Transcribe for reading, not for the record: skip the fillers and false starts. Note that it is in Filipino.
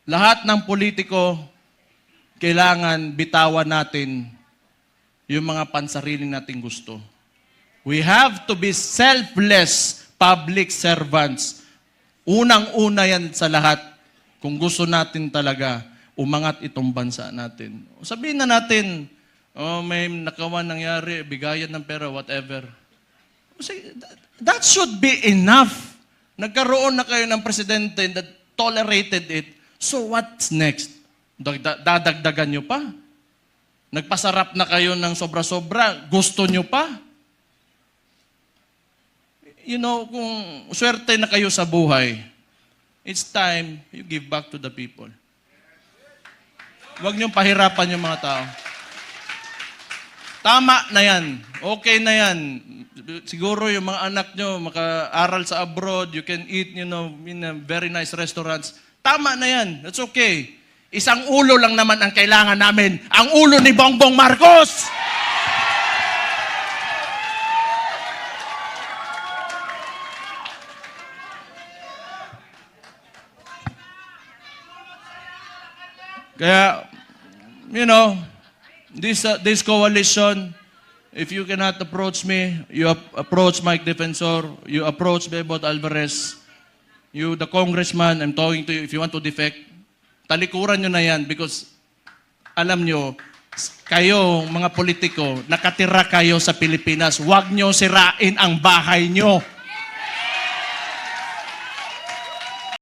lahat ng politiko, kailangan bitawan natin yung mga pansarili nating gusto. We have to be selfless public servants. Unang-una yan sa lahat kung gusto natin talaga umangat itong bansa natin. Sabihin na natin, may nakawan nangyari, bigayan ng pera, whatever. That should be enough. Nagkaroon na kayo ng presidente that tolerated it. So what's next? Dadagdagan nyo pa? Nagpasarap na kayo ng sobra-sobra, gusto nyo pa? You know, kung swerte na kayo sa buhay, it's time you give back to the people. Huwag niyong pahirapan yung mga tao. Tama na yan. Okay na yan. Siguro yung mga anak nyo maka-aral sa abroad, you can eat, in a very nice restaurants. Tama na yan. That's okay. Isang ulo lang naman ang kailangan namin. Ang ulo ni Bongbong Marcos! Kaya, this coalition, if you cannot approach me, you approach Mike Defensor, you approach Bebot Alvarez, you, the congressman, I'm talking to you, if you want to defect, talikuran nyo na yan because alam nyo, kayo, mga politiko, nakatira kayo sa Pilipinas, huwag nyo sirain ang bahay nyo.